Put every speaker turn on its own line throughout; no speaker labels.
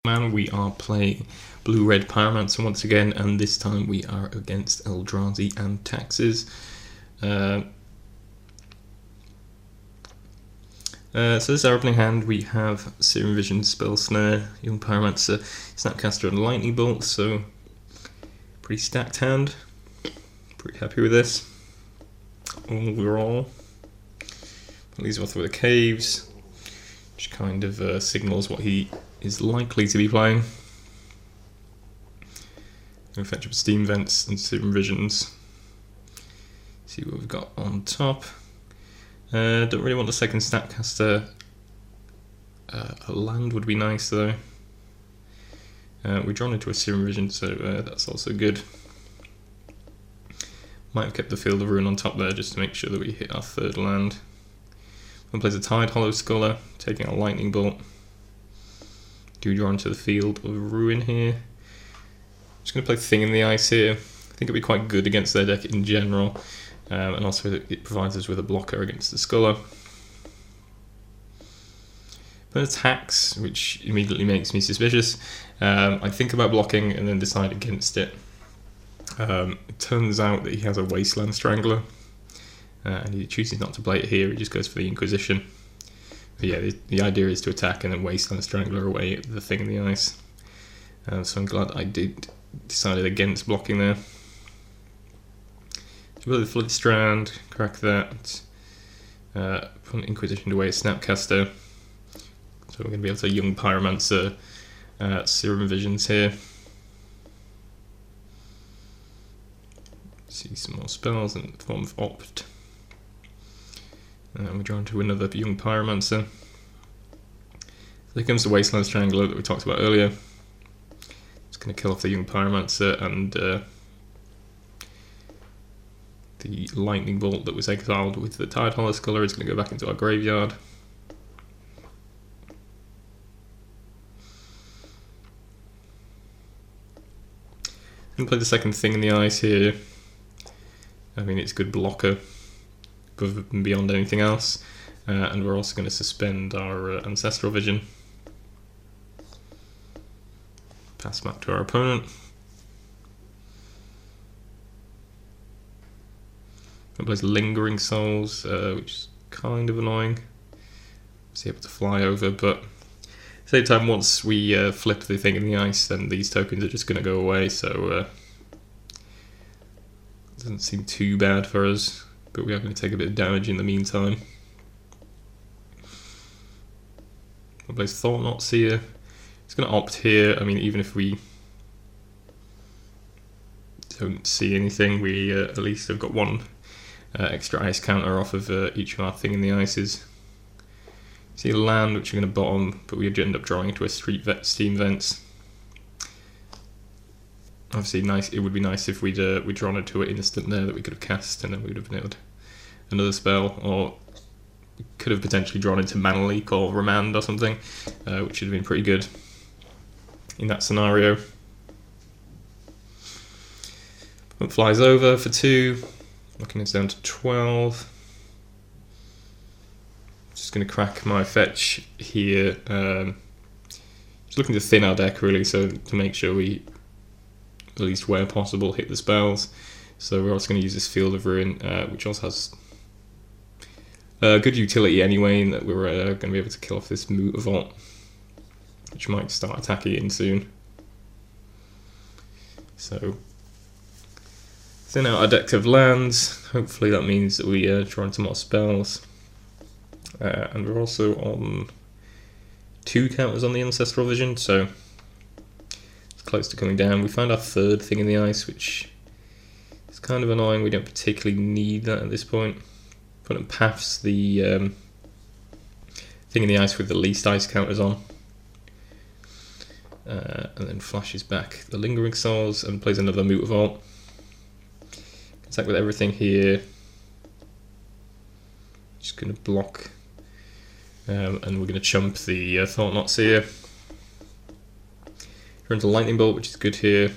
Man, we are playing blue-red Pyromancer once again, and this time we are against Eldrazi and Taxes. So this is our opening hand. We have Serum Vision, Spell Snare, Young Pyromancer, Snapcaster and Lightning Bolt, so pretty stacked hand. Pretty happy with this. Overall. Leaves off with the caves, which kind of signals what he is likely to be playing. Going to fetch up Steam Vents and Serum Visions. See what we've got on top. Don't really want the second Snapcaster. A land would be nice though. We're drawn into a Serum Vision, so that's also good. Might have kept the Field of Ruin on top there just to make sure that we hit our third land. One plays a Tide Hollow Scholar, taking a Lightning Bolt. Do draw into the Field of Ruin here. Just going to play Thing in the Ice here. I think it'll be quite good against their deck in general, and also it provides us with a blocker against the Scholar. But attacks, which immediately makes me suspicious. I think about blocking and then decide against it. It turns out that he has a Wasteland Strangler, and he chooses not to play it here. He just goes for the Inquisition. But yeah, the idea is to attack and then Wasteland Strangler away at the Thing in the Ice. So I'm glad I decided against blocking there. So play the Flood Strand, crack that, put an Inquisition away at Snapcaster. So we're going to be able to Young Pyromancer, Serum Visions here. See some more spells in the form of Opt. And we're drawn to another Young Pyromancer. So here comes the Wasteland Strangler that we talked about earlier. It's going to kill off the Young Pyromancer, and the Lightning Bolt that was exiled with the Tide Hollow Scholar is going to go back into our graveyard. I'm going to play the second Thing in the Ice here. I mean, it's a good blocker above and beyond anything else, and we're also going to suspend our Ancestral Vision. Pass back to our opponent. It plays Lingering Souls, which is kind of annoying. It's able to fly over, but at the same time, once we flip the Thing in the Ice, then these tokens are just going to go away, so it doesn't seem too bad for us. But we are going to take a bit of damage in the meantime. We'll play Thought-Knot Seer. It's going to opt here. I mean, even if we don't see anything, we at least have got one extra ice counter off of each of our Thing in the Ices. See a land which we're going to bottom, but we end up drawing into a Steam Vents. Obviously, nice. It would be nice if we'd drawn into an instant there that we could have cast, and then we would have been able to another spell, or we could have potentially drawn into Mana Leak or Remand or something, which would have been pretty good in that scenario. It flies over for 2, knocking us down to 12. Just going to crack my fetch here. Just looking to thin our deck really, so to make sure we, at least where possible, hit the spells. So we're also going to use this Field of Ruin, which also has good utility anyway, in that we're going to be able to kill off this Mutavault, which might start attacking in soon. So thin out our deck of lands. Hopefully that means that we draw into more spells. And we're also on 2 counters on the Ancestral Vision, so it's close to coming down. We found our third Thing in the Ice, which is kind of annoying. We don't particularly need that at this point. Opponent paths the Thing in the Ice with the least ice counters on, and then flashes back the Lingering Souls and plays another Mutavault. Attack with everything here. Just going to block, and we're going to chump the Thought-Knot Seer. We're into Lightning Bolt, which is good here.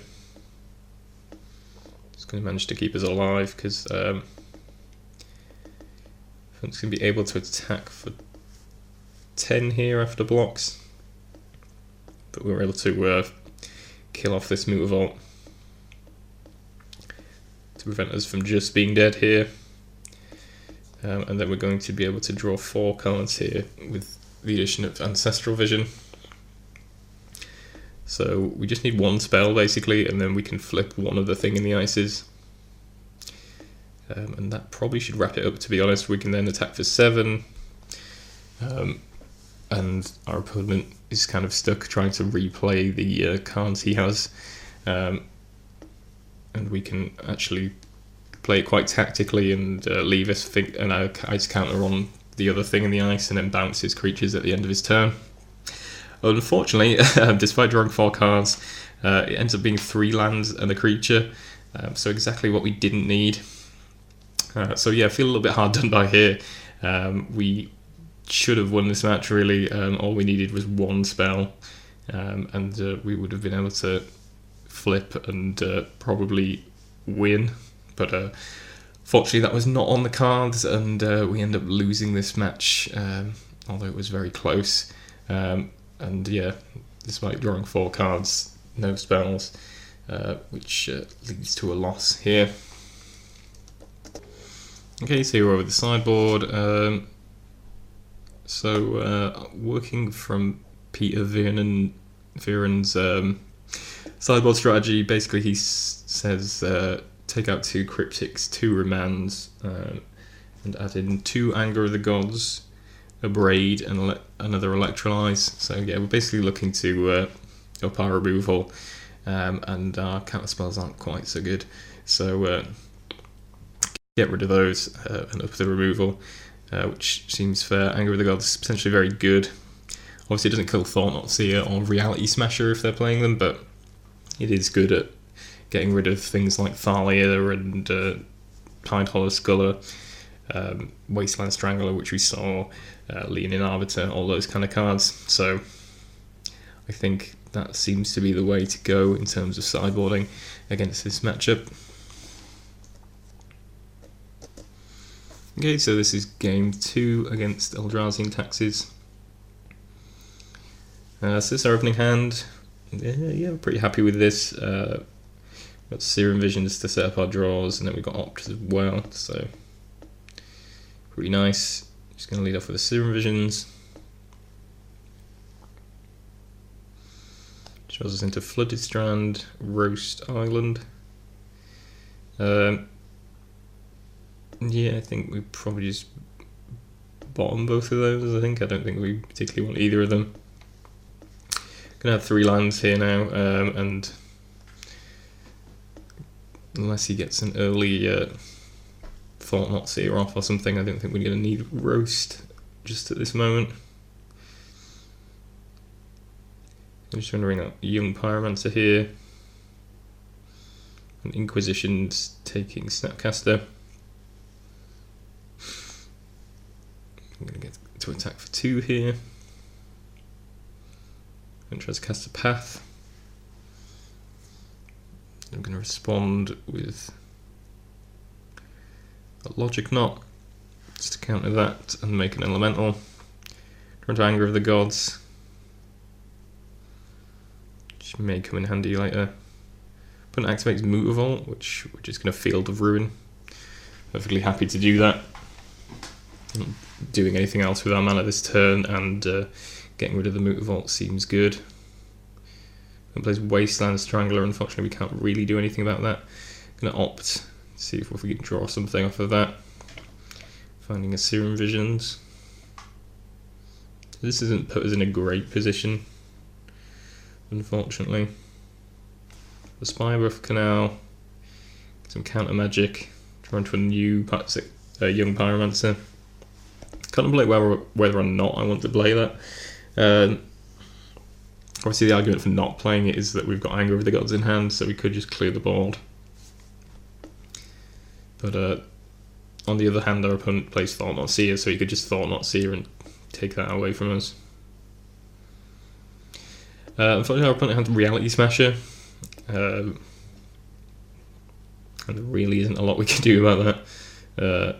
Just going to manage to keep us alive because it's going to be able to attack for 10 here after blocks. but we were able to kill off this Mutavault to prevent us from just being dead here. And then we're going to be able to draw 4 cards here with the addition of Ancestral Vision. So we just need 1 spell basically, and then we can flip one of the thing in the ices. And that probably should wrap it up, to be honest. We can then attack for 7. And our opponent is kind of stuck trying to replay the cards he has. And we can actually play it quite tactically and leave an ice counter on the other thing in the ice and then bounce his creatures at the end of his turn. Unfortunately, despite drawing 4 cards, it ends up being 3 lands and a creature, so exactly what we didn't need. So yeah, I feel a little bit hard done by here. We should have won this match really. All we needed was 1 spell, and we would have been able to flip and probably win. But fortunately that was not on the cards, and we end up losing this match, although it was very close. And yeah, despite drawing 4 cards, no spells, which leads to a loss here. Okay, so we're over the sideboard. Working from Peter Vieren's sideboard strategy, basically he says take out 2 Cryptics, 2 Remands, and add in 2 Anger of the Gods, a Braid, and another Electrolyze. So yeah, we're basically looking to up our removal, and our counter spells aren't quite so good. So get rid of those and up the removal, which seems fair. Anger of the Gods is potentially very good. Obviously it doesn't kill Thought-Knot Seer or Reality Smasher if they're playing them, but it is good at getting rid of things like Thalia and Tidehollow Sculler, Wasteland Strangler, which we saw, Leonin Arbiter, all those kind of cards. So I think that seems to be the way to go in terms of sideboarding against this matchup. Okay, so this is game 2 against Eldrazi and Taxes. So this is our opening hand. Yeah, we're pretty happy with this. Got Serum Visions to set up our draws, and then we've got Opt as well, so pretty nice. Just going to lead off with the Serum Visions. Draws us into Flooded Strand, Roast Island. Yeah, I think we probably just bottom both of those, I think. I don't think we particularly want either of them. Gonna have 3 lands here now, and unless he gets an early Thought-Knot Seer off or something, I don't think we're gonna need Roast just at this moment. I'm just trying to bring up Young Pyromancer here. And Inquisition's taking Snapcaster. I'm going to get to attack for 2 here. And try to cast a Path. I'm going to respond with a Logic Knot just to counter that and make an Elemental. Try to Anger of the Gods, which may come in handy later. Opponent activates Mutavault, which we're just going to Field of Ruin. Perfectly happy to do that. Not doing anything else with our mana this turn, and getting rid of the Mutavault seems good. And plays Wasteland Strangler. Unfortunately, we can't really do anything about that. Going to opt, see if we can draw something off of that. Finding a Serum Visions. This doesn't put us in a great position, unfortunately. The Spybuff Canal, some counter magic, drawn to a new Young Pyromancer. Contemplate whether or not I want to play that. Obviously the argument for not playing it is that we've got Anger of the Gods in hand, so we could just clear the board. But on the other hand, our opponent plays Thought-Knot Seer, so he could just Thought-Knot Seer and take that away from us. Unfortunately, our opponent had Reality Smasher, and there really isn't a lot we can do about that.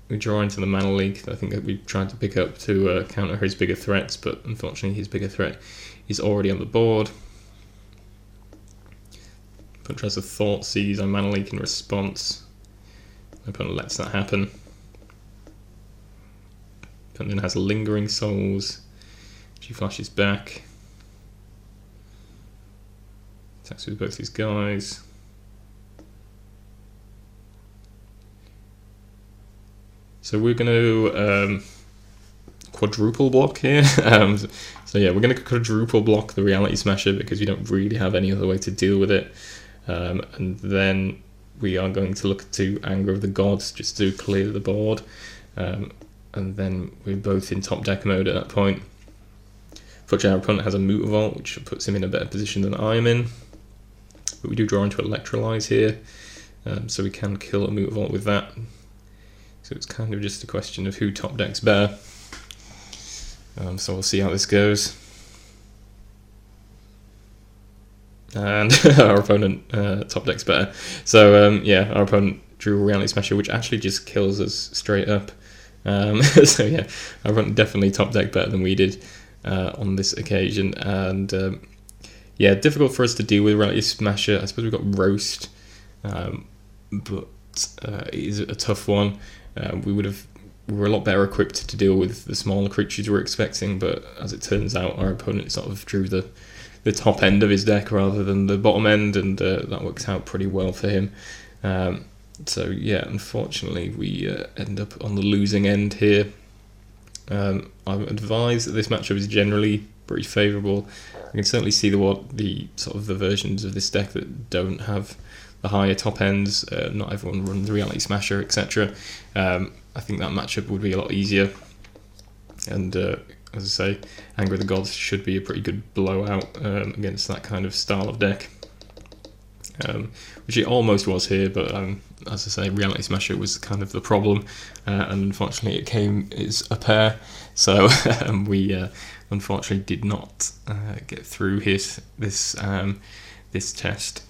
we draw into the mana leak that I think that we tried to pick up to counter his bigger threats, but unfortunately his bigger threat is already on the board. Opponent tries to Thought Seize on mana leak in response. My opponent lets that happen. Opponent then has Lingering Souls. She flashes back. Attacks with both these guys. So we're going to quadruple block here. So yeah, we're going to quadruple block the Reality Smasher because we don't really have any other way to deal with it. And then we are going to look to Anger of the Gods just to clear the board. And then we're both in top deck mode at that point. Fortunately, our opponent has a Mutavault, which puts him in a better position than I am in. But we do draw into Electrolyze here, so we can kill a Mutavault with that. So it's kind of just a question of who top decks better. So we'll see how this goes. And our opponent top decks better. So yeah, our opponent drew a Reality Smasher, which actually just kills us straight up. So yeah, our opponent definitely top decked better than we did on this occasion. And yeah, difficult for us to deal with Reality Smasher. I suppose we've got Roast, but it is a tough one. We were a lot better equipped to deal with the smaller creatures we were expecting, but as it turns out, our opponent sort of drew the top end of his deck rather than the bottom end, and that works out pretty well for him. So yeah, unfortunately, we end up on the losing end here. I'm advised that this matchup is generally pretty favourable. I can certainly see the sort of the versions of this deck that don't have the higher top ends. Not everyone runs the Reality Smasher, etc. I think that matchup would be a lot easier. And as I say, Anger of the Gods should be a pretty good blowout against that kind of style of deck. Which it almost was here, but as I say, Reality Smasher was kind of the problem, and unfortunately it came as a pair, so we unfortunately did not get through this test.